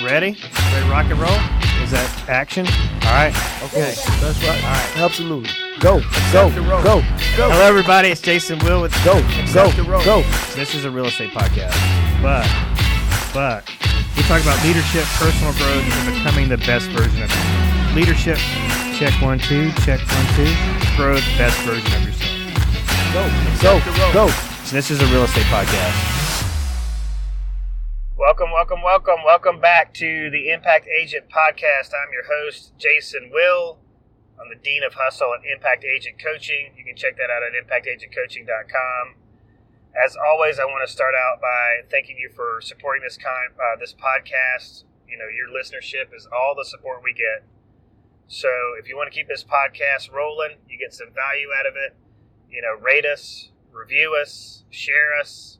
Ready to rock and roll? Is that action? All right. Okay. That's right. All right. Absolutely. Go. Go. Hello, everybody. It's Jason Will with Go. This is a real estate podcast, but we talk about leadership, personal growth, and becoming the best version of yourself. Leadership, check 1, 2, check 1, 2. Growth, best version of yourself. Go. So this is a real estate podcast. Welcome back to the Impact Agent Podcast. I'm your host, Jason Will. I'm the Dean of Hustle at Impact Agent Coaching. You can check that out at impactagentcoaching.com. As always, I want to start out by thanking you for supporting this podcast. You know, your listenership is all the support we get. So if you want to keep this podcast rolling, you get some value out of it. You know, rate us, review us, share us.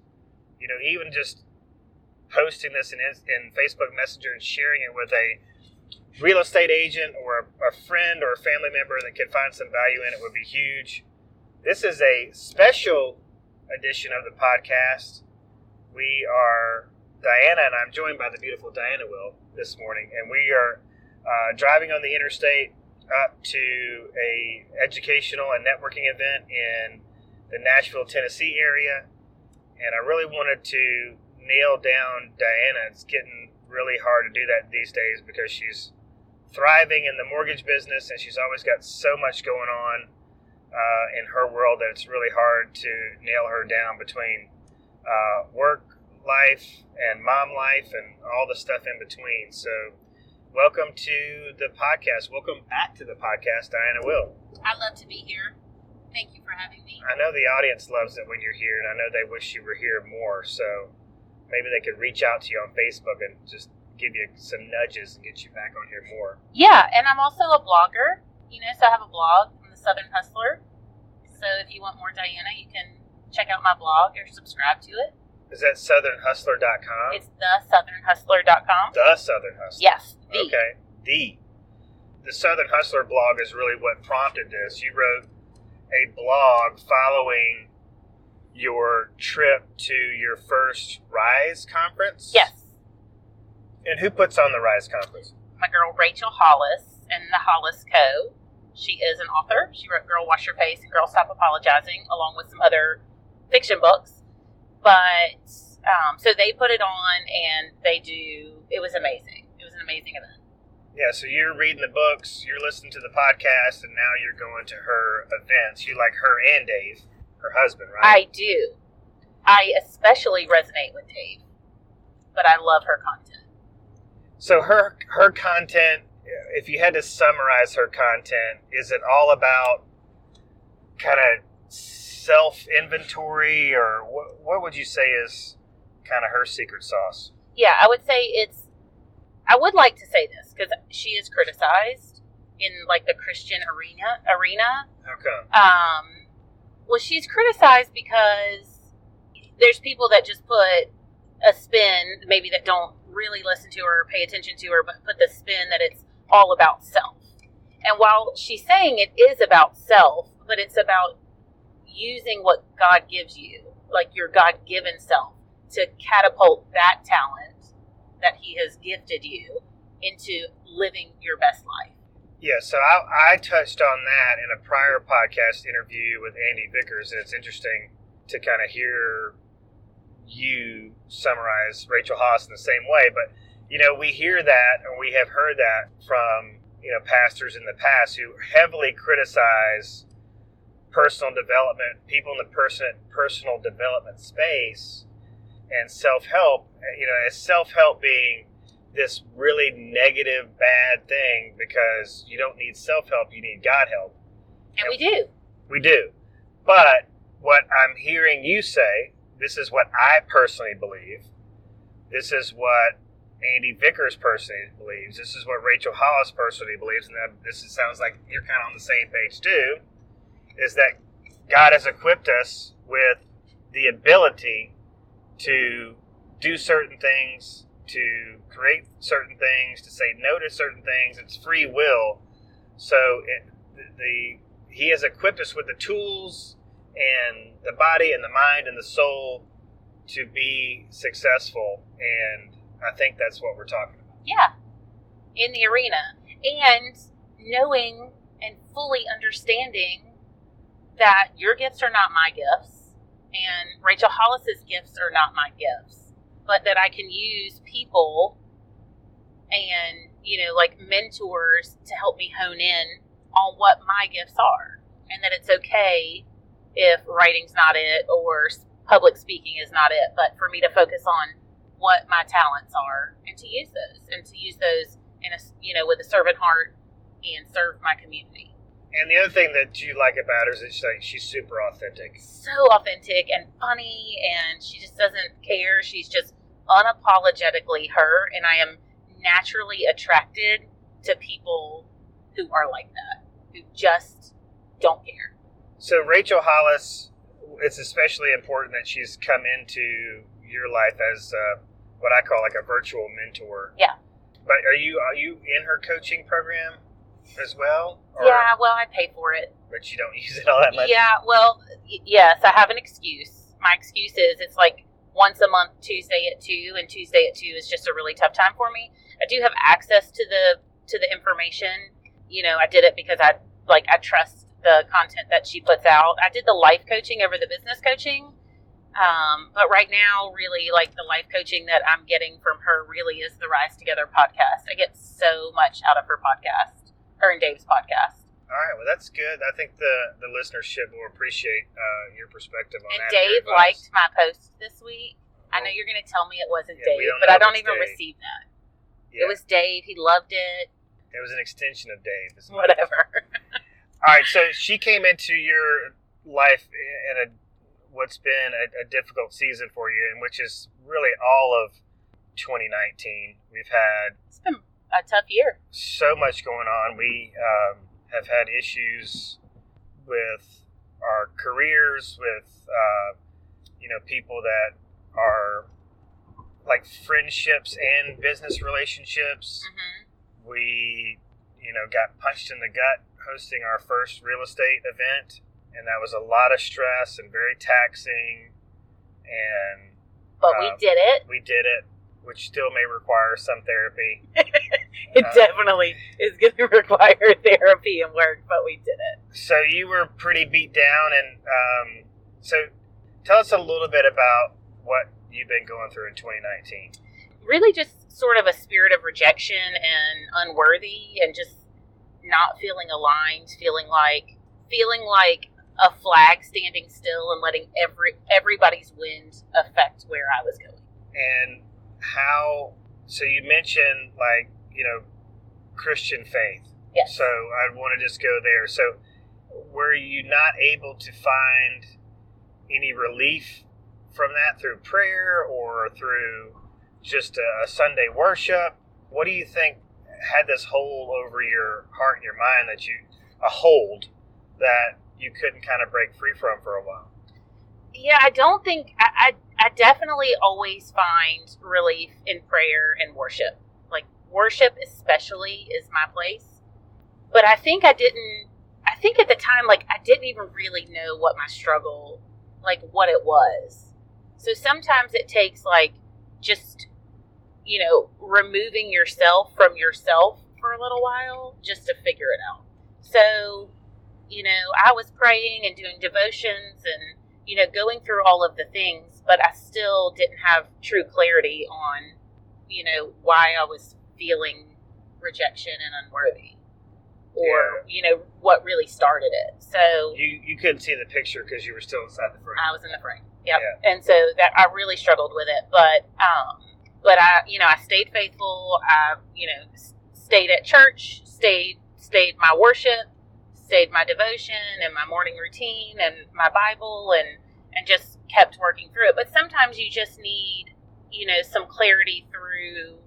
You know, even just posting this in Facebook Messenger and sharing it with a real estate agent or a friend or a family member that could find some value in it would be huge. This is a special edition of the podcast. We are Diana, and I'm joined by the beautiful Diana Will this morning, and we are driving on the interstate up to a educational and networking event in the Nashville, Tennessee area, and I really wanted to nail down Diana. It's getting really hard to do that these days because she's thriving in the mortgage business and she's always got so much going on in her world that it's really hard to nail her down between work life and mom life and all the stuff in between. So welcome to the podcast. Welcome back to the podcast, Diana Will. I love to be here. Thank you for having me. I know the audience loves it when you're here, and I know they wish you were here more, so maybe they could reach out to you on Facebook and just give you some nudges and get you back on here more. Yeah, and I'm also a blogger. You know, so I have a blog on the Southern Hustler. So if you want more Diana, you can check out my blog or subscribe to it. Is that southernhustler.com? It's thesouthernhustler.com. The Southern Hustler. Yes. Okay. The Southern Hustler blog is really what prompted this. You wrote a blog following your trip to your first RISE conference? Yes. And who puts on the RISE conference? My girl Rachel Hollis and the Hollis Co. She is an author. She wrote Girl Wash Your Face and Girl Stop Apologizing, along with some other fiction books. But, so they put it on and it was amazing. It was an amazing event. Yeah, so you're reading the books, you're listening to the podcast, and now you're going to her events. You like her and Dave, her husband, right? I do. I especially resonate with Dave, but I love her content. So her content, if you had to summarize her content, is it all about kind of self-inventory, or what would you say is kind of her secret sauce? Yeah, I would say I would like to say this because she is criticized in like the Christian arena. Okay. Well, she's criticized because there's people that just put a spin, maybe that don't really listen to her or pay attention to her, but put the spin that it's all about self. And while she's saying it is about self, but it's about using what God gives you, like your God-given self, to catapult that talent that he has gifted you into living your best life. Yeah, so I touched on that in a prior podcast interview with Andy Vickers, and it's interesting to kind of hear you summarize Rachel Hollis in the same way. But, you know, we hear that, and we have heard that from, you know, pastors in the past who heavily criticize personal development, people in the personal development space, and self-help, you know, as self-help being this really negative, bad thing because you don't need self-help, you need God help. And we do. We do. But what I'm hearing you say, this is what I personally believe, this is what Andy Vickers personally believes, this is what Rachel Hollis personally believes, and sounds like you're kind of on the same page too, is that God has equipped us with the ability to do certain things, to create certain things, to say no to certain things. It's free will. So he has equipped us with the tools and the body and the mind and the soul to be successful. And I think that's what we're talking about. Yeah, in the arena. And knowing and fully understanding that your gifts are not my gifts, and Rachel Hollis's gifts are not my gifts, but that I can use people and, like mentors to help me hone in on what my gifts are, and that it's okay if writing's not it or public speaking is not it, but for me to focus on what my talents are and to use those in a, with a servant heart and serve my community. And the other thing that you like about her is that she's super authentic. So authentic and funny, and she just doesn't care. She's just unapologetically her, and I am naturally attracted to people who are like that, who just don't care. So Rachel Hollis, it's especially important that she's come into your life as what I call like a virtual mentor. Yeah. But are you in her coaching program as well? Or, yeah, well, I pay for it. But you don't use it all that much? Yeah, well, yes, I have an excuse. My excuse is it's like once a month, Tuesday at 2, and Tuesday at 2 is just a really tough time for me. I do have access to the information. I did it because I trust the content that she puts out. I did the life coaching over the business coaching. But right now, really, like the life coaching that I'm getting from her really is the Rise Together podcast. I get so much out of her podcast, her and Dave's podcast. All right, well, that's good. I think the listenership will appreciate your perspective on that. And Dave liked my post this week. I know you're going to tell me it wasn't Dave, but I don't even receive that. Yeah. It was Dave. He loved it. It was an extension of Dave. Whatever. All right, so she came into your life in what's been a difficult season for you, and which is really all of 2019. It's been a tough year. So much going on. We have had issues with our careers, with people that are like friendships and business relationships. Mm-hmm. We got punched in the gut hosting our first real estate event, and that was a lot of stress and very taxing. But we did it. We did it, which still may require some therapy. It definitely is going to require therapy and work, but we did it. So you were pretty beat down, and so tell us a little bit about what you've been going through in 2019. Really just sort of a spirit of rejection and unworthy, and just not feeling aligned, feeling like a flag standing still and letting everybody's wind affect where I was going. And so you mentioned Christian faith. Yes. So I want to just go there. So were you not able to find any relief from that through prayer or through just a Sunday worship? What do you think had this hold over your heart and your mind that you couldn't kind of break free from for a while? Yeah, I don't think I definitely always find relief in prayer and worship. Like worship especially is my place. But I think at the time, I didn't even really know what my struggle, what it was. So sometimes it takes just, removing yourself from yourself for a little while just to figure it out. So, I was praying and doing devotions and, going through all of the things, but I still didn't have true clarity on, why I was feeling rejection and unworthy, or, what really started it. So you couldn't see the picture because you were still inside the frame. I was in the frame. Yep. Yeah. And so that I really struggled with it, but I stayed faithful. I, stayed at church, stayed my worship, stayed my devotion and my morning routine and my Bible, and just kept working through it. But sometimes you just need, some clarity through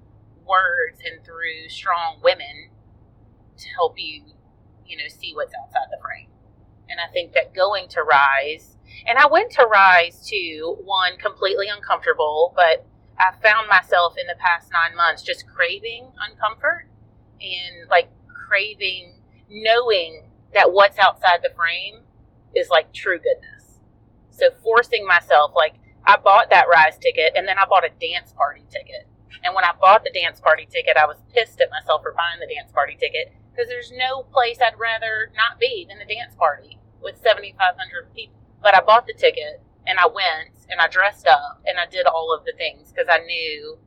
words and through strong women to help you, see what's outside the frame. And I think that going to Rise, and I went to Rise too, one, completely uncomfortable, but I found myself in the past 9 months just craving uncomfort and craving knowing that what's outside the frame is true goodness. So forcing myself, I bought that Rise ticket and then I bought a dance party ticket. And when I bought the dance party ticket, I was pissed at myself for buying the dance party ticket, because there's no place I'd rather not be than the dance party with 7,500 people. But I bought the ticket, and I went, and I dressed up, and I did all of the things, because I knew,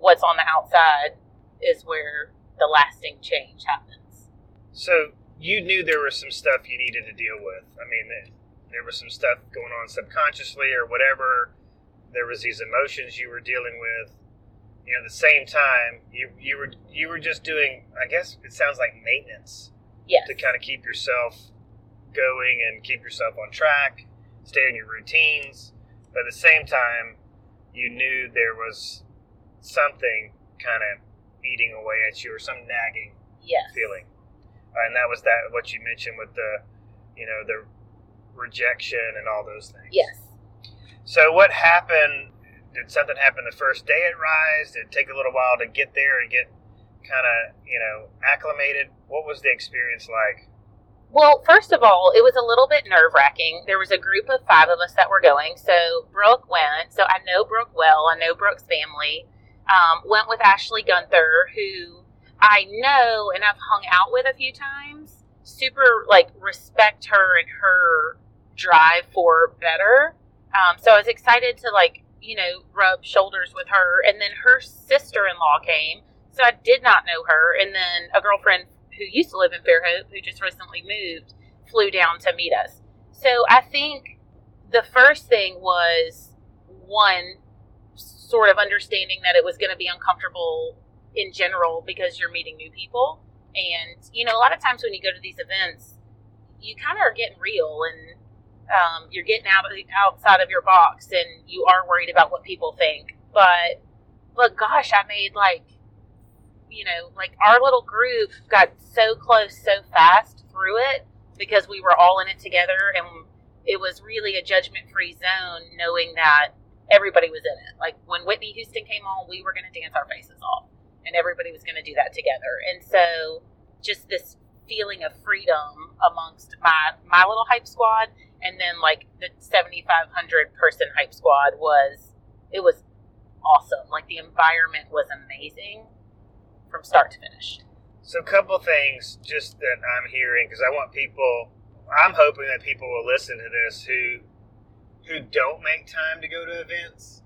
what's on the outside is where the lasting change happens. So you knew there was some stuff you needed to deal with. I mean, there was some stuff going on subconsciously or whatever. There was these emotions you were dealing with. At the same time, you were just doing, I guess it sounds like maintenance. Yes. To kind of keep yourself going and keep yourself on track, stay in your routines. But at the same time, you knew there was something kind of eating away at you, or some nagging feeling. And that was what you mentioned with the rejection and all those things. Yes. So what happened? Did something happen the first day at Rise? Did it take a little while to get there and get kind of, acclimated? What was the experience like? Well, first of all, it was a little bit nerve-wracking. There was a group of 5 of us that were going. So Brooke went. So I know Brooke well. I know Brooke's family. Went with Ashley Gunther, who I know and I've hung out with a few times. Super, respect her and her drive for better. So I was excited to, rub shoulders with her. And then her sister-in-law came. So I did not know her. And then a girlfriend who used to live in Fairhope, who just recently moved, flew down to meet us. So I think the first thing was, one, sort of understanding that it was going to be uncomfortable in general because you're meeting new people. And, a lot of times when you go to these events, you kind of are getting real, and you're getting outside of your box, and you are worried about what people think. But gosh, I made our little group got so close so fast through it because we were all in it together, and it was really a judgment-free zone, knowing that everybody was in it. Like when Whitney Houston came on, we were going to dance our faces off, and everybody was going to do that together. And so just this feeling of freedom amongst my little hype squad, and then the 7,500 person hype squad was awesome. The environment was amazing from start to finish. So a couple things just that I'm hearing, because I'm hoping that people will listen to this who don't make time to go to events,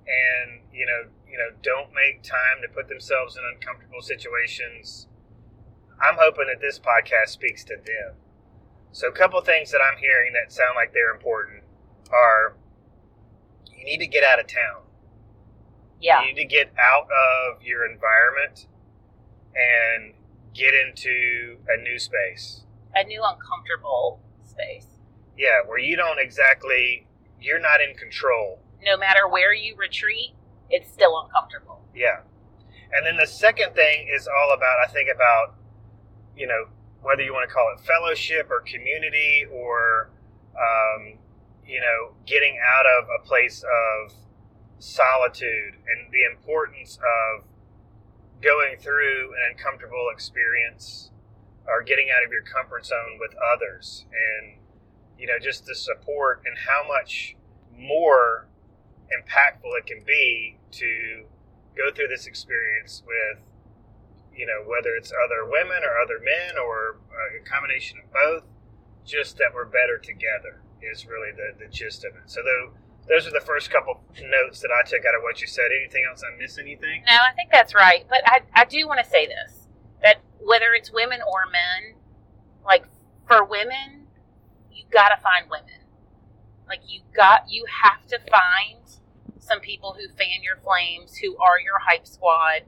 and don't make time to put themselves in uncomfortable situations. I'm hoping that this podcast speaks to them. So a couple things that I'm hearing that sound like they're important are, you need to get out of town. Yeah. You need to get out of your environment and get into a new space. A new uncomfortable space. Yeah, where you're not in control. No matter where you retreat, it's still uncomfortable. Yeah. And then the second thing is all about, I think about, whether you want to call it fellowship or community or, getting out of a place of solitude, and the importance of going through an uncomfortable experience or getting out of your comfort zone with others, and just the support, and how much more impactful it can be to go through this experience with whether it's other women or other men or a combination of both, just that we're better together is really the gist of it. So those are the first couple notes that I took out of what you said. Anything else? I miss anything? No, I think that's right. But I do want to say this, that whether it's women or men, for women, you got to find women. You have to find some people who fan your flames, who are your hype squad,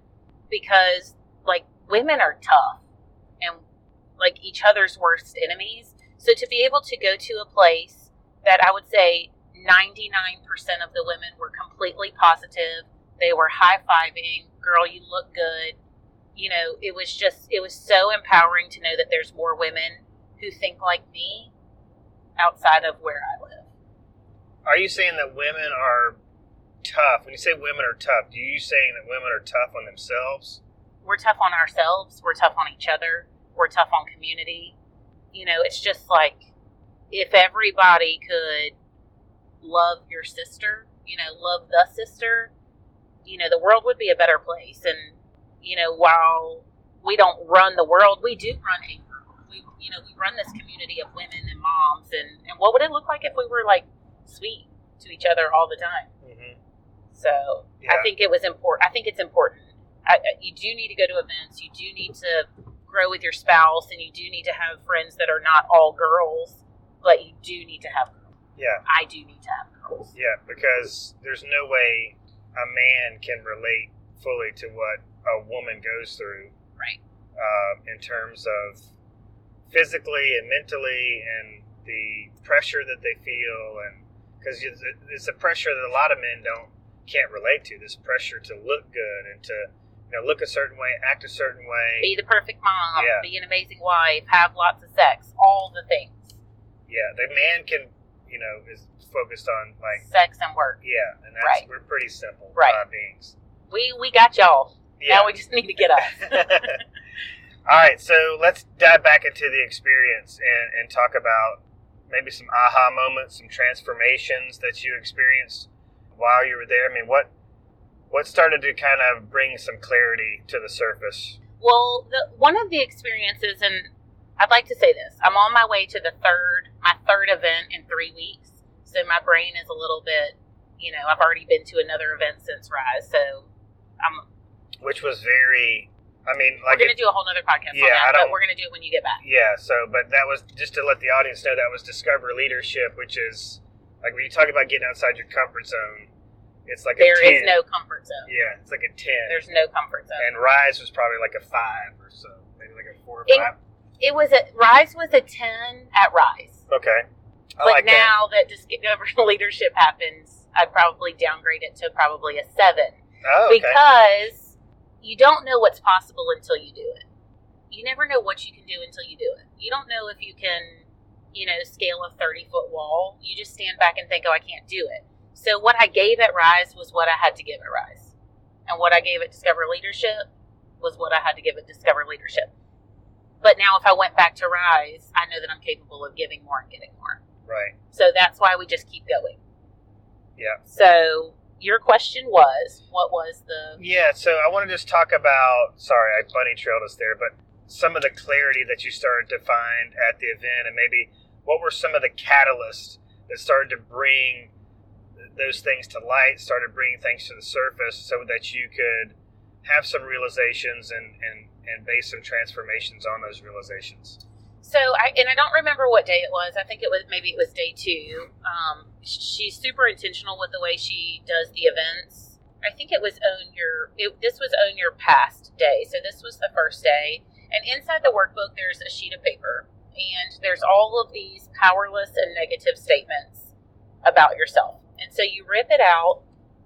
because women are tough and each other's worst enemies. So to be able to go to a place that I would say 99% of the women were completely positive, they were high-fiving, girl, you look good. It was so empowering to know that there's more women who think like me outside of where I live. Are you saying that women are tough? When you say women are tough, are you saying that women are tough on themselves? We're tough on ourselves. We're tough on each other. We're tough on community. It's just if everybody could love your sister, love the sister, the world would be a better place. And, while we don't run the world, we do run Anchor. We run this community of women and moms. And what would it look like if we were, like, sweet to each other all the time? Mm-hmm. So I think it was important. I think it's important. You do need to go to events. You do need to grow with your spouse, and you do need to have friends that are not all girls, but you do need to have girls. Yeah. I do need to have girls. Yeah, because there's no way a man can relate fully to what a woman goes through. Right. In terms of physically and mentally and the pressure that they feel, and because it's a pressure that a lot of men can't relate to, this pressure to look good and to look a certain way, act a certain way, be the perfect mom, be an amazing wife, have lots of sex, all the things. Yeah, the man can is focused on like sex and work. Yeah, and that's we're pretty simple beings. We got y'all. Yeah. Now we just need to get us. All right, so let's dive back into the experience and talk about maybe some aha moments, some transformations that you experienced while you were there. I mean, what started to kind of bring some clarity to the surface? Well, one of the experiences, and I'd like to say this, I'm on my way to my third event in 3 weeks. So my brain is a little bit, I've already been to another event since Rise. So which was very, we're going to do a whole nother podcast on that, but we're going to do it when you get back. Yeah, but that was, just to let the audience know, that was Discover Leadership, which is, like, when you talk about getting outside your comfort zone, it's like there a 10. There is no comfort zone. Yeah, it's like a 10. There's no comfort zone. And Rise was probably like a 5 or so, maybe like a 4 or 5. Rise was a 10 at Rise. Okay. But now that Discover Leadership happens, I'd probably downgrade it to probably a 7. Oh, okay. Because you don't know what's possible until you do it. You never know what you can do until you do it. You don't know if you can, scale a 30-foot wall. You just stand back and think, oh, I can't do it. So what I gave at Rise was what I had to give at Rise. And what I gave at Discover Leadership was what I had to give at Discover Leadership. But now if I went back to Rise, I know that I'm capable of giving more and getting more. Right. So that's why we just keep going. Yeah. So your question was, what was the... Yeah, so I want to just talk about, sorry, I bunny trailed us there, but some of the clarity that you started to find at the event, and maybe what were some of the catalysts that started to bring those things to light, started bringing things to the surface so that you could have some realizations and base some transformations on those realizations. So, I don't remember what day it was. I think it was day 2. She's super intentional with the way she does the events. I think it was this was Own Your Past day. So this was the first day. And inside the workbook, there's a sheet of paper. And there's all of these powerless and negative statements about yourself. And so you rip it out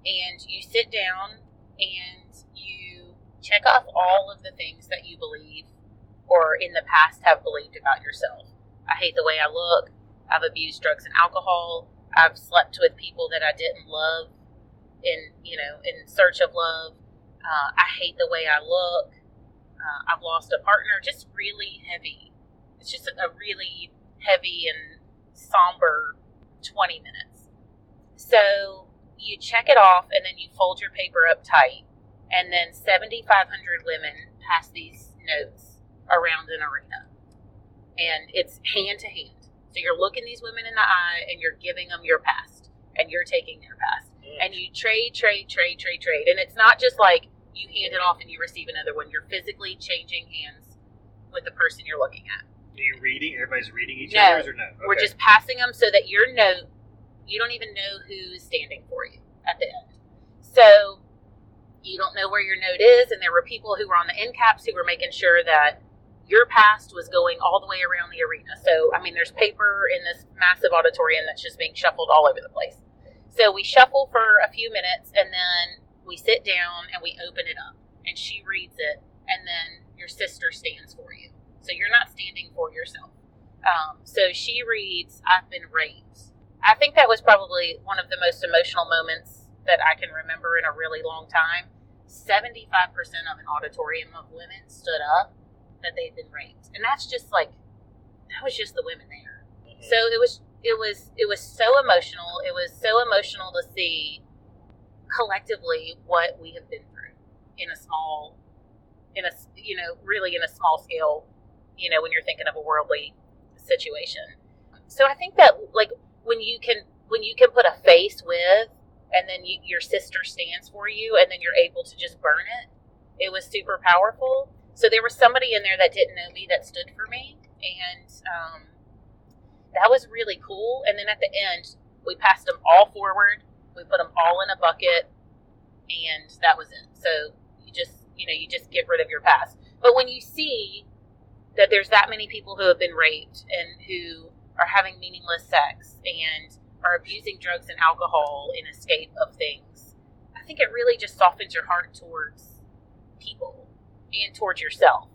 and you sit down and you check off all of the things that you believe or in the past have believed about yourself. I hate the way I look. I've abused drugs and alcohol. I've slept with people that I didn't love in search of love. I hate the way I look. I've lost a partner. Just really heavy. It's just a really heavy and somber 20 minutes. So you check it off and then you fold your paper up tight. And then 7,500 women pass these notes around an arena. And it's hand to hand. So you're looking these women in the eye and you're giving them your past. And you're taking their past. And you trade. And it's not just like you hand it off and you receive another one. You're physically changing hands with the person you're looking at. Are you reading? Everybody's reading each other's or no? Okay. We're just passing them so that your note, you don't even know who's standing for you at the end. So you don't know where your note is. And there were people who were on the end caps who were making sure that your past was going all the way around the arena. So, there's paper in this massive auditorium that's just being shuffled all over the place. So we shuffle for a few minutes and then we sit down and we open it up. And she reads it and then your sister stands for you. So you're not standing for yourself. So she reads, I've been raped. I think that was probably one of the most emotional moments that I can remember in a really long time. 75% of an auditorium of women stood up that they'd been raped. And that's just that was just the women there. Mm-hmm. So it was so emotional. It was so emotional to see collectively what we have been through really in a small scale, when you're thinking of a worldly situation. So I think that, like, when you can put a face with, and then your sister stands for you, and then you're able to just burn it, it was super powerful. So there was somebody in there that didn't know me that stood for me, and that was really cool. And then at the end, we passed them all forward. We put them all in a bucket, and that was it. So you just get rid of your past. But when you see that there's that many people who have been raped and who are having meaningless sex and are abusing drugs and alcohol in escape of things, I think it really just softens your heart towards people and towards yourself.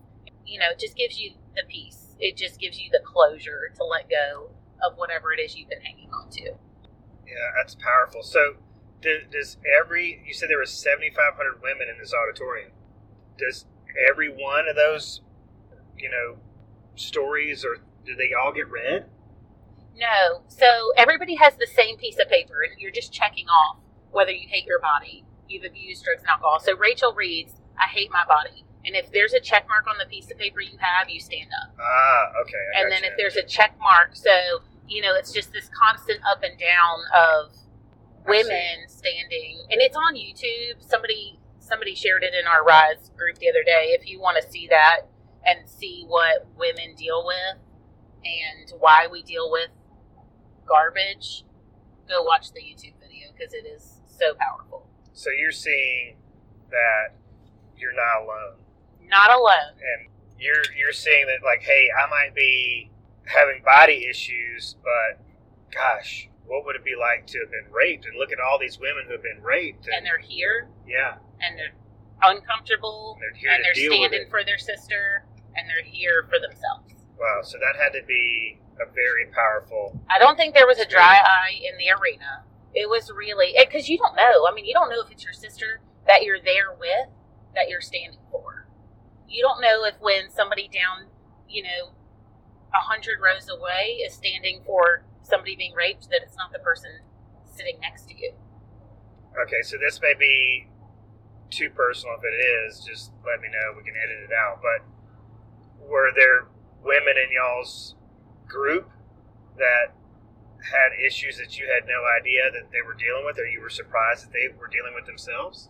It just gives you the peace. It just gives you the closure to let go of whatever it is you've been hanging on to. Yeah, that's powerful. So you said there were 7,500 women in this auditorium. Does every one of those, stories, or do they all get read? No. So everybody has the same piece of paper, and you're just checking off whether you hate your body, you've abused drugs and alcohol. So Rachel reads, I hate my body. And if there's a check mark on the piece of paper you have, you stand up. Ah, okay. And then if there's a check mark, so, it's just this constant up and down of women standing. And it's on YouTube. Somebody shared it in our Rise group the other day. If you want to see that and see what women deal with and why we deal with garbage, go watch the YouTube video, because it is so powerful. So you're seeing that you're not alone. Not alone. And you're seeing that, like, hey, I might be having body issues, but gosh, what would it be like to have been raped? And look at all these women who have been raped. And they're here. Yeah. And they're uncomfortable. And they're standing for their sister. And they're here for themselves. Wow, so that had to be a very powerful... I don't think there was a dry eye in the arena. It was really... Because you don't know. I mean, you don't know if it's your sister that you're there with, that you're standing for. You don't know if when somebody down, 100 rows away is standing for somebody being raped, that it's not the person sitting next to you. Okay, so this may be too personal. If it is, just let me know. We can edit it out. But were there women in y'all's group that had issues that you had no idea that they were dealing with, or you were surprised that they were dealing with themselves?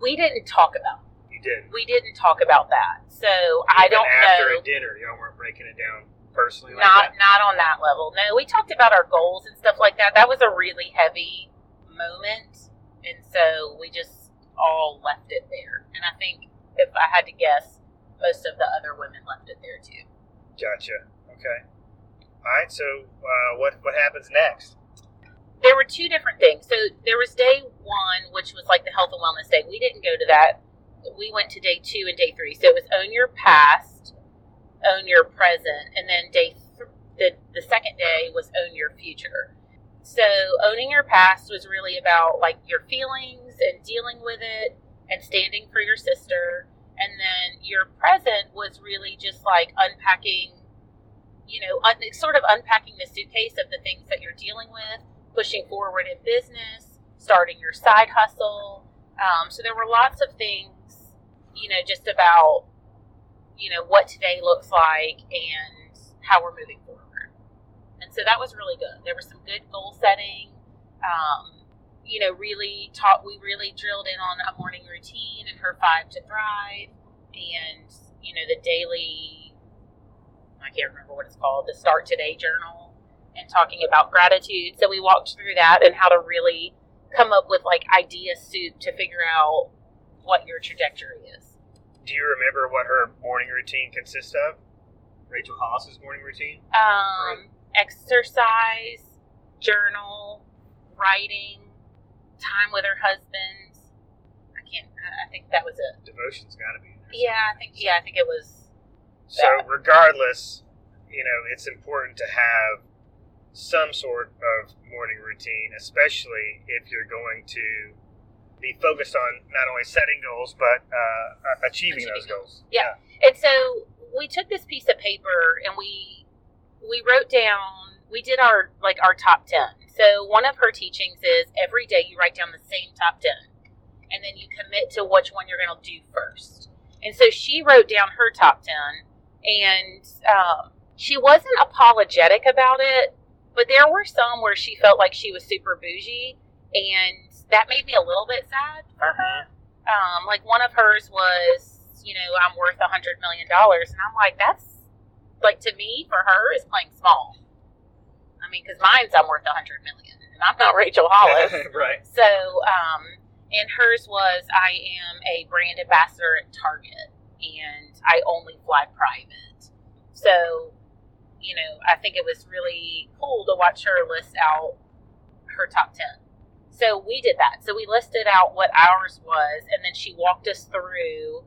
We didn't talk about it. You didn't? We didn't talk about that. So I don't know. After a dinner, y'all weren't breaking it down personally? Not on that level. No, we talked about our goals and stuff like that. That was a really heavy moment. And so we just all left it there. And I think, if I had to guess, most of the other women left it there too. Gotcha. Okay. All right. So what happens next? There were two different things. So there was day one, which was like the health and wellness day. We didn't go to that. We went to day 2 and day 3. So it was own your past, own your present, and then the second day was own your future. So owning your past was really about, like, your feelings and dealing with it and standing for your sister. And then your present was really just like unpacking, sort of unpacking the suitcase of the things that you're dealing with, pushing forward in business, starting your side hustle. So there were lots of things, just about, what today looks like and how we're moving forward. And so that was really good. There was some good goal setting. We really drilled in on a morning routine and her 5 to Thrive, and, the daily, I can't remember what it's called, the Start Today journal, and talking about gratitude. So we walked through that and how to really come up with, like, idea soup to figure out what your trajectory is. Do you remember what her morning routine consists of? Rachel Hollis' morning routine? Exercise, journal, writing, time with her husband. I think that was it. Devotion's got to be in there. I think it was. So regardless, it's important to have some sort of morning routine, especially if you're going to be focused on not only setting goals, but achieving those goals. Yeah. And so we took this piece of paper and we wrote down we did our top 10. So one of her teachings is every day you write down the same top 10. And then you commit to which one you're going to do first. And so she wrote down her top 10. And she wasn't apologetic about it. But there were some where she felt like she was super bougie. And that made me a little bit sad for her. Like one of hers was, I'm worth $100 million. And I'm like, that's, like, to me, for her, is playing small. I mean, because mine's I'm worth $100 million. And I'm not Rachel Hollis. Right. So, and hers was, I am a brand ambassador at Target. And I only fly private. So, I think it was really cool to watch her list out her top 10. So we did that. So we listed out what ours was, and then she walked us through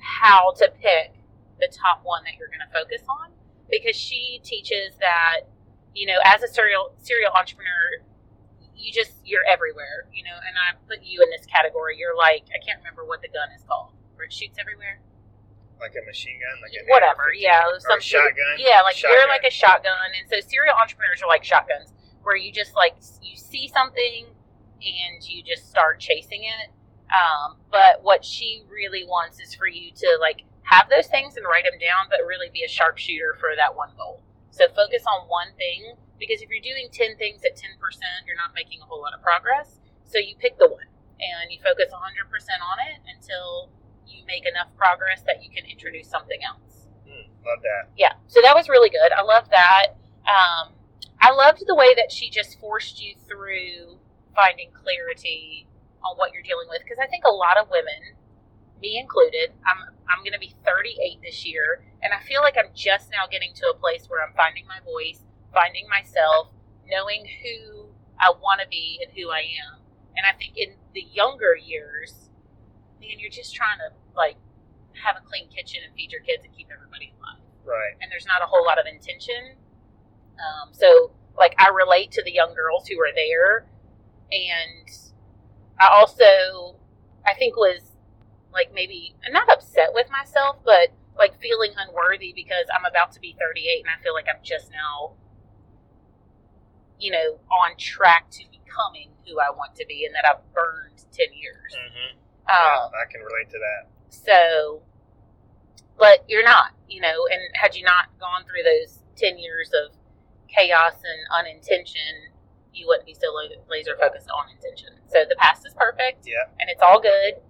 how to pick the top one that you're going to focus on. Because she teaches that, as a serial entrepreneur, you're everywhere, and I put you in this category. You're like, I can't remember what the gun is called, where it shoots everywhere. Like a machine gun? Like an whatever, yeah. Or a shotgun? Yeah, like shotgun. You're like a shotgun. And so serial entrepreneurs are like shotguns, where you just you see something and you just start chasing it. But what she really wants is for you to have those things and write them down, but really be a sharpshooter for that one goal. So focus on one thing, because if you're doing 10 things at 10%, you're not making a whole lot of progress. So you pick the one and you focus 100% on it until you make enough progress that you can introduce something else. Love that. Yeah. So that was really good. I love that. I loved the way that she just forced you through finding clarity on what you're dealing with. Because I think a lot of women, me included, I'm going to be 38 this year, and I feel like I'm just now getting to a place where I'm finding my voice, finding myself, knowing who I want to be and who I am. And I think in the younger years, man, you're just trying to have a clean kitchen and feed your kids and keep everybody alive. Right. And there's not a whole lot of intention. So I relate to the young girls who are there, and I also, I think was maybe not upset with myself, but feeling unworthy because I'm about to be 38 and I feel like I'm just now, on track to becoming who I want to be, and that I've burned 10 years. Mm-hmm. I can relate to that. So, but you're not, and had you not gone through those 10 years of chaos and unintention, you wouldn't be so laser focused on intention. So the past is perfect, and it's all good.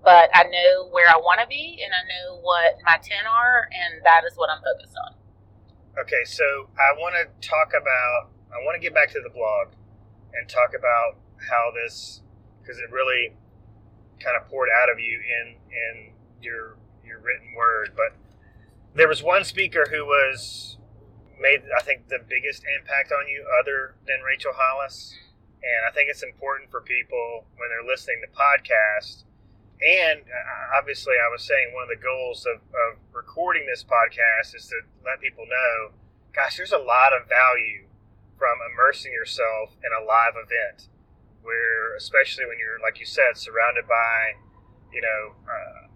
But I know where I want to be, and I know what my 10 are, and that is what I'm focused on. Okay, so I want to get back to the blog and talk about how this, because it really kind of poured out of you in your written word. But there was one speaker who made, I think, the biggest impact on you other than Rachel Hollis. And I think it's important for people when they're listening to podcasts. And obviously, I was saying one of the goals of recording this podcast is to let people know, gosh, there's a lot of value from immersing yourself in a live event, where, especially when you're, like you said, surrounded by,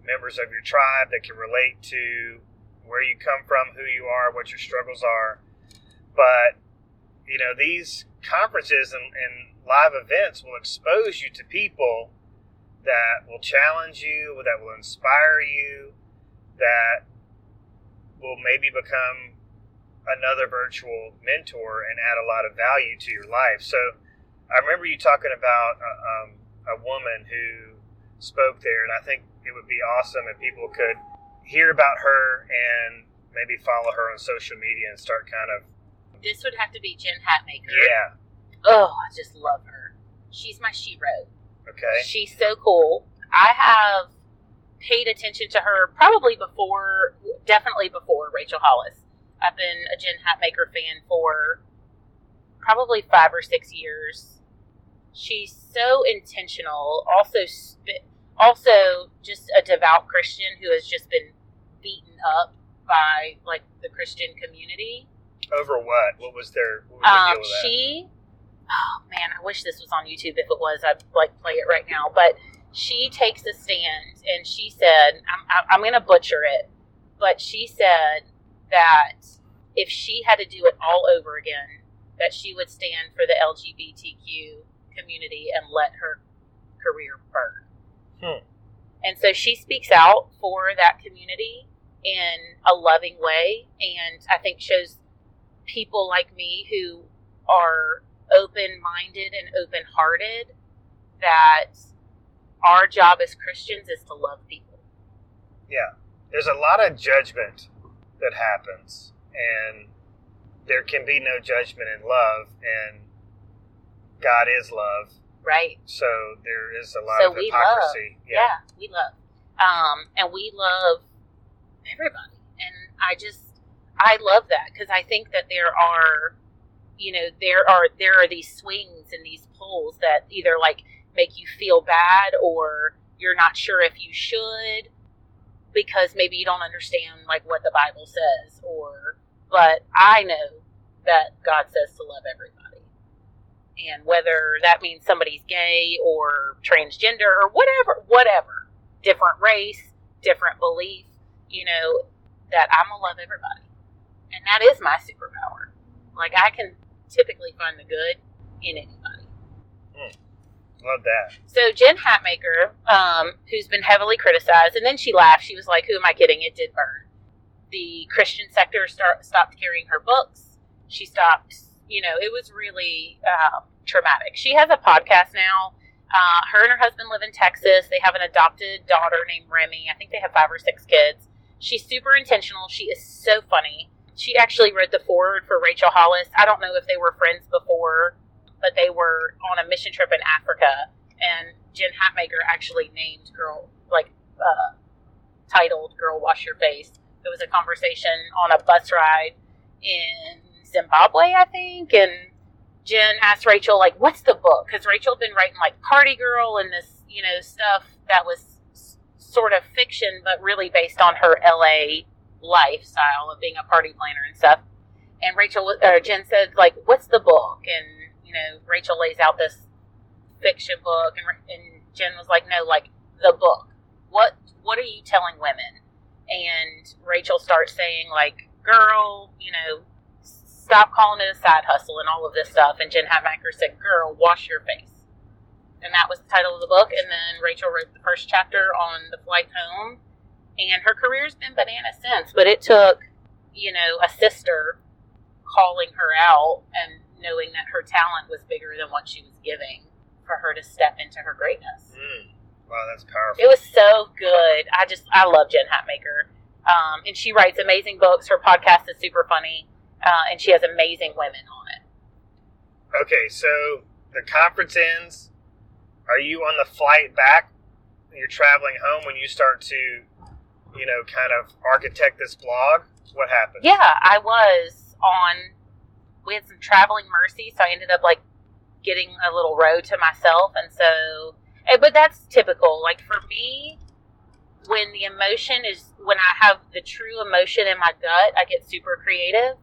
members of your tribe that can relate to where you come from, who you are, what your struggles are. But, these conferences and live events will expose you to people that will challenge you, that will inspire you, that will maybe become another virtual mentor and add a lot of value to your life. So I remember you talking about a woman who spoke there, and I think it would be awesome if people could hear about her and maybe follow her on social media and start kind of... This would have to be Jen Hatmaker. Yeah. Oh, I just love her. She's my shero. Okay. She's so cool. I have paid attention to her definitely before Rachel Hollis. I've been a Jen Hatmaker fan for probably 5 or 6 years. She's so intentional. Also just a devout Christian who has just been beaten up by the Christian community. Over what? What was the deal with that? Oh man, I wish this was on YouTube. If it was, I'd play it right now. But she takes a stand, and she said, I'm going to butcher it, but she said that if she had to do it all over again, that she would stand for the LGBTQ community and let her career burn. And so she speaks out for that community in a loving way, and I think shows people like me who are open-minded and open-hearted that our job as Christians is to love people. Yeah. There's a lot of judgment that happens, and there can be no judgment in love, and God is love. Right. So there is a lot of hypocrisy. Yeah, we love. And we love everybody. And I love that, because I think that there are these swings and these pulls that either like make you feel bad, or you're not sure if you should, because maybe you don't understand like what the Bible says, but I know that God says to love everybody. And whether that means somebody's gay or transgender or whatever, different race, different belief, that I'm going to love everybody. And that is my superpower. Like, I can typically find the good in anybody. Love that. So Jen Hatmaker, who's been heavily criticized, and then she laughed. She was like, who am I kidding? It did burn. The Christian sector stopped carrying her books. She stopped, it was really traumatic. She has a podcast now. Her and her husband live in Texas. They have an adopted daughter named Remy. I think they have 5 or 6 kids. She's super intentional. She is so funny. She actually wrote the foreword for Rachel Hollis. I don't know if they were friends before, but they were on a mission trip in Africa, and Jen Hatmaker actually named titled Girl Wash Your Face. There was a conversation on a bus ride in Zimbabwe, I think, and Jen asked Rachel, like, what's the book? Because Rachel had been writing, like, Party Girl and this, stuff that was sort of fiction, but really based on her LA lifestyle of being a party planner and stuff. And Jen said, like, what's the book? And, Rachel lays out this fiction book, and Jen was like, no, like, the book. What are you telling women? And Rachel starts saying, like, girl, stop calling it a side hustle and all of this stuff. And Jen Hatmaker said, girl, wash your face. And that was the title of the book. And then Rachel wrote the first chapter on the flight home. And her career's been bananas since. But it took, a sister calling her out and knowing that her talent was bigger than what she was giving for her to step into her greatness. Wow, that's powerful. It was so good. I love Jen Hatmaker. And she writes amazing books. Her podcast is super funny. And she has amazing women on it. Okay, so the conference ends. Are you on the flight back? You're traveling home when you start to, kind of architect this blog? What happened? Yeah, I was we had some traveling mercy, so I ended up, like, getting a little row to myself. And so, but that's typical. Like, for me, when I have the true emotion in my gut, I get super creative.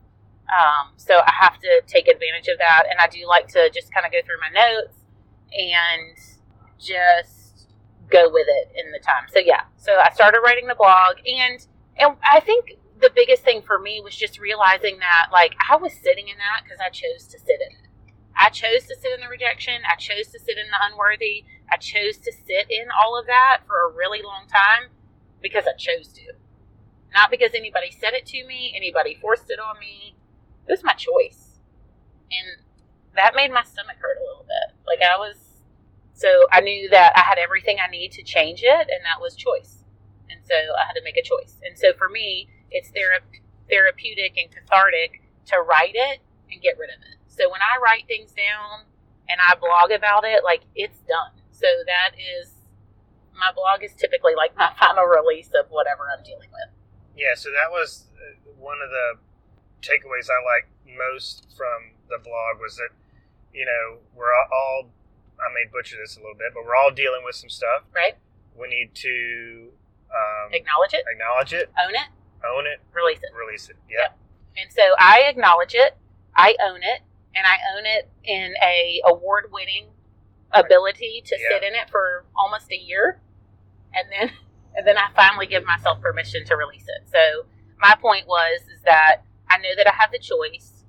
So I have to take advantage of that, and I do like to just kind of go through my notes and just go with it in the time. So yeah, so I started writing the blog, and I think the biggest thing for me was just realizing that, like, I was sitting in that because I chose to sit in it. I chose to sit in the rejection. I chose to sit in the unworthy. I chose to sit in all of that for a really long time because I chose to. Not because anybody said it to me, anybody forced it on me. It was my choice. And that made my stomach hurt a little bit. So I knew that I had everything I need to change it, and that was choice. And so I had to make a choice. And so for me, it's therapeutic and cathartic to write it and get rid of it. So when I write things down and I blog about it, like, it's done. So my blog is typically like my final release of whatever I'm dealing with. Yeah, so that was one of the takeaways I like most from the blog was that, we're all, I may butcher this a little bit, but we're all dealing with some stuff. Right. We need to acknowledge it. Own it. Release it. Yeah. Yep. And so I acknowledge it. I own it. And I own it in a award-winning ability to sit in it for almost a year. And then I finally give myself permission to release it. So my point is that I know that I have the choice.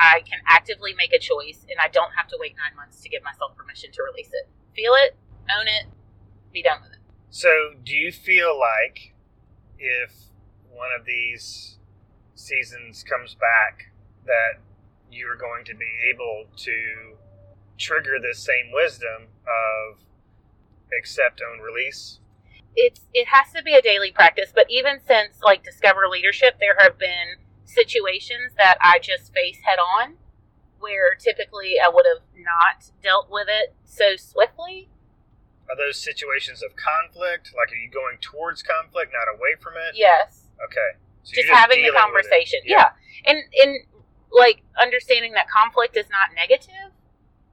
I can actively make a choice, and I don't have to wait 9 months to give myself permission to release it. Feel it, own it, be done with it. So do you feel like if one of these seasons comes back that you're going to be able to trigger this same wisdom of accept, own, release? It has to be a daily practice, but even since like Discover Leadership, there have been situations that I just face head on where typically I would have not dealt with it so swiftly. Are those situations of conflict? Like, are you going towards conflict, not away from it? Yes. Okay. So just having the conversation. Yeah. And like understanding that conflict is not negative.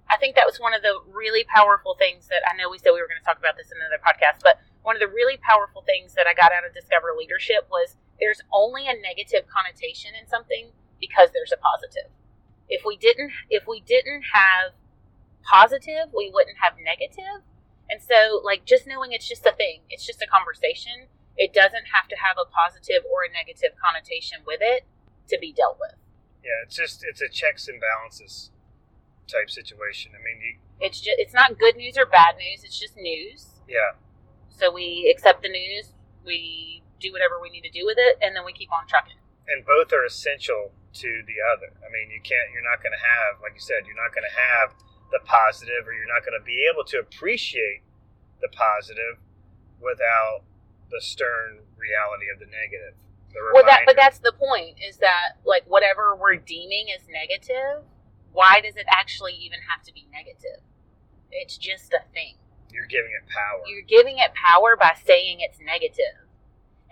I think that was one of the really powerful things that I know we said we were going to talk about this in another podcast, but one of the really powerful things that I got out of Discover Leadership was there's only a negative connotation in something because there's a positive. If we didn't have positive, we wouldn't have negative. And so like just knowing it's just a thing, it's just a conversation. It doesn't have to have a positive or a negative connotation with it to be dealt with. Yeah, it's a checks and balances type situation. I mean, it's not good news or bad news. It's just news. Yeah. So we accept the news, we do whatever we need to do with it, and then we keep on trucking. And both are essential to the other. I mean, you're not going to have, like you said, you're not going to have the positive, or you're not going to be able to appreciate the positive without the stern reality of the negative. But that's the point, is that like whatever we're deeming as negative, why does it actually even have to be negative? It's just a thing. You're giving it power. You're giving it power by saying it's negative.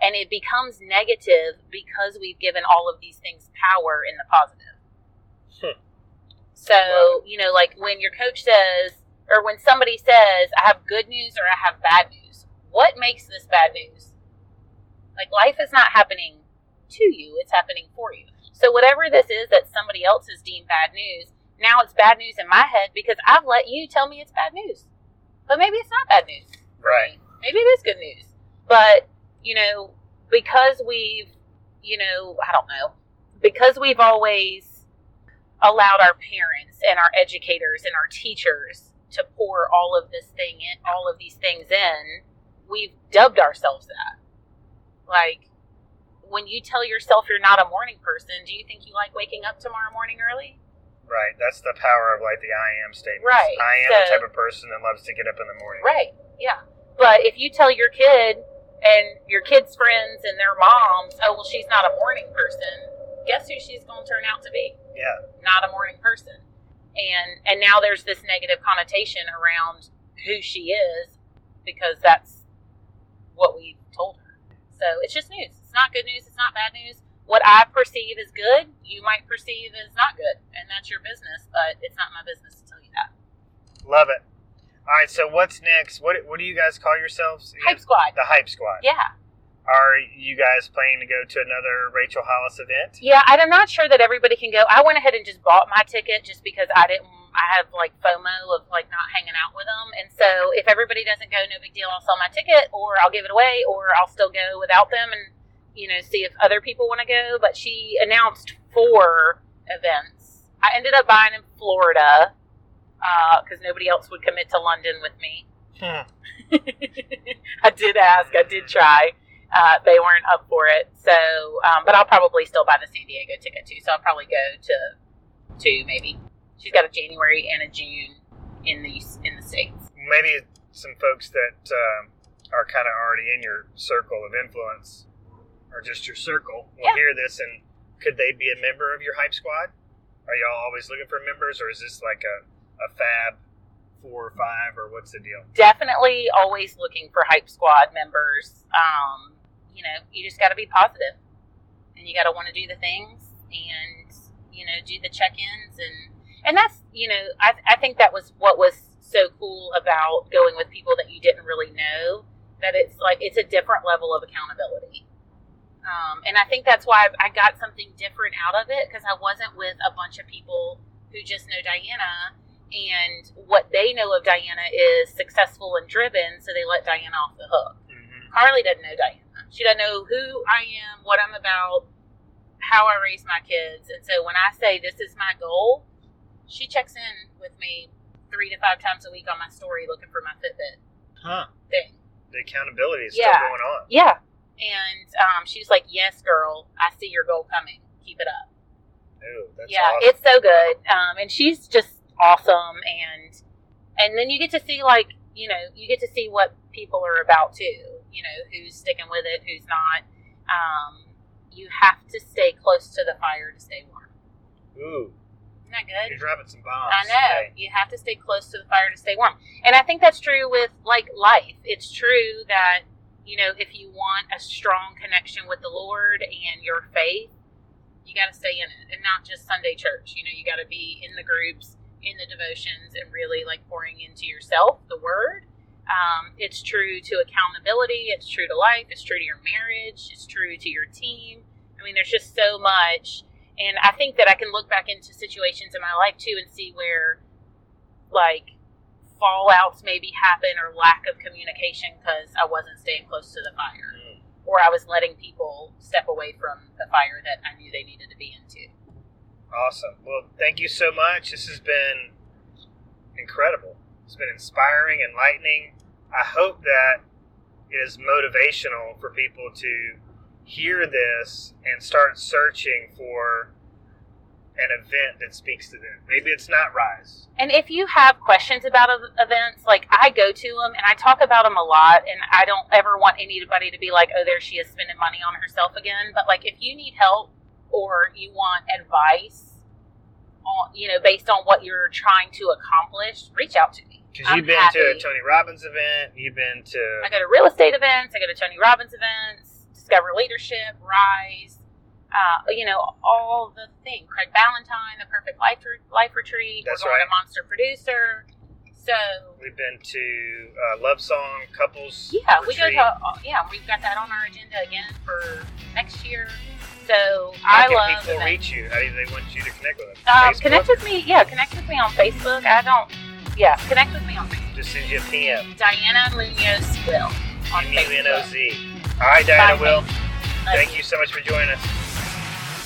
And it becomes negative because we've given all of these things power in the positive. So, you know, like when your coach says, or when somebody says, I have good news or I have bad news, what makes this bad news? Like life is not happening to you, it's happening for you. So whatever this is that somebody else has deemed bad news, now it's bad news in my head because I've let you tell me it's bad news. But maybe it's not bad news. Right. Maybe it is good news. But, you know, because we've, you know, I don't know, because we've always allowed our parents and our educators and our teachers to pour all of these things in, we've dubbed ourselves that. Like, when you tell yourself you're not a morning person, do you think you like waking up tomorrow morning early? Right. That's the power of like the I am statement. Right. I am the type of person that loves to get up in the morning. Right. Yeah. But if you tell your kid and your kid's friends and their moms, oh, well, she's not a morning person, guess who she's going to turn out to be? Yeah. Not a morning person. And now there's this negative connotation around who she is because that's what we told her. So it's just news. It's not good news. It's not bad news. What I perceive as good, you might perceive as not good. And that's your business, but it's not my business to tell you that. Love it. All right, so what's next? What do you guys call yourselves? Hype Squad. The Hype Squad. Yeah. Are you guys planning to go to another Rachel Hollis event? Yeah, I'm not sure that everybody can go. I went ahead and just bought my ticket just because I have like FOMO of like not hanging out with them. And so if everybody doesn't go, no big deal. I'll sell my ticket or I'll give it away or I'll still go without them and, you know, see if other people want to go. But she announced 4 events. I ended up buying in Florida because nobody else would commit to London with me. I did ask. I did try. They weren't up for it. So, but I'll probably still buy the San Diego ticket too. So I'll probably go to 2 maybe. She's got a January and a June in the States. Maybe some folks that are kind of already in your circle of influence or just your circle will hear this, and could they be a member of your Hype Squad? Are y'all always looking for members, or is this like a fab 4 or 5, or what's the deal? Definitely always looking for Hype Squad members. You know, you just got to be positive, and you got to want to do the things, and you know, do the check-ins, and that's, you know, I think that was what was so cool about going with people that you didn't really know, that it's like it's a different level of accountability. And I think that's why I got something different out of it, because I wasn't with a bunch of people who just know Diana, and what they know of Diana is successful and driven, so they let Diana off the hook. Mm-hmm. Carly doesn't know Diana. She doesn't know who I am, what I'm about, how I raise my kids. And so when I say this is my goal, she checks in with me 3 to 5 times a week on my story looking for my Fitbit thing. The accountability is still going on. Yeah. And she's like, yes, girl, I see your goal coming. Keep it up. Ooh, that's awesome. It's so good. And she's just awesome. And then you get to see, like, you know, you get to see what people are about too. You know, who's sticking with it, who's not. You have to stay close to the fire to stay warm. Ooh. Isn't that good? You're dropping some bombs. I know. Today. You have to stay close to the fire to stay warm. And I think that's true with, like, life. It's true that, you know, if you want a strong connection with the Lord and your faith, you got to stay in it. And not just Sunday church. You know, you got to be in the groups, in the devotions, and really, like, pouring into yourself, the Word. It's true to accountability. It's true to life. It's true to your marriage. It's true to your team. I mean, there's just so much. And I think that I can look back into situations in my life, too, and see where, like, fallouts maybe happen or lack of communication because I wasn't staying close to the fire. Or I was letting people step away from the fire that I knew they needed to be into. Awesome. Well, thank you so much. This has been incredible. It's been inspiring, enlightening. I hope that it is motivational for people to hear this and start searching for an event that speaks to them. Maybe it's not Rise. And if you have questions about events, like, I go to them and I talk about them a lot, and I don't ever want anybody to be like, oh, there she is spending money on herself again. But, like, if you need help or you want advice on, you know, based on what you're trying to accomplish, reach out to me. Because you've been to a Tony Robbins event, you've been to... I go to real estate events, I go to Tony Robbins events, Discover Leadership, Rise, you know, all the things. Craig Ballantyne, the Perfect Life Retreat. That's We're going right. to Monster Producer. So... We've been to Love Song, Couples Yeah, Retreat. we've got that on our agenda again for next year. So How I can love people events. reach you? How do they want you to connect with them? Connect with me. Yeah, connect with me on Facebook. Connect with me on Facebook. Just send you a PM. Diana Munoz Will on Facebook. M-U-N-O-Z. All right, Diana Bye, Will. thanks. Thank you so much for joining us.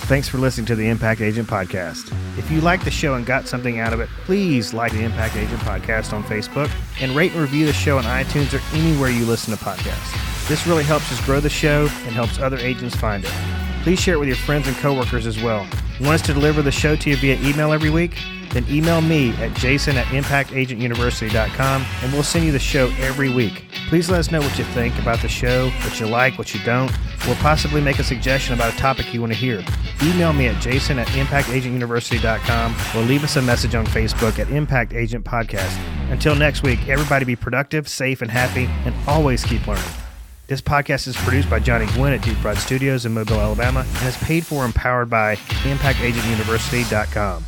Thanks for listening to the Impact Agent Podcast. If you liked the show and got something out of it, please like the Impact Agent Podcast on Facebook and rate and review the show on iTunes or anywhere you listen to podcasts. This really helps us grow the show and helps other agents find it. Please share it with your friends and coworkers as well. Want us to deliver the show to you via email every week? Then email me at jason@impactagentuniversity.com and we'll send you the show every week. Please let us know what you think about the show, what you like, what you don't, or possibly make a suggestion about a topic you want to hear. Email me at jason@impactagentuniversity.com or leave us a message on Facebook at Impact Agent Podcast. Until next week, everybody be productive, safe, and happy, and always keep learning. This podcast is produced by Johnny Gwynn at Deep Fried Studios in Mobile, Alabama, and is paid for and powered by ImpactAgentUniversity.com.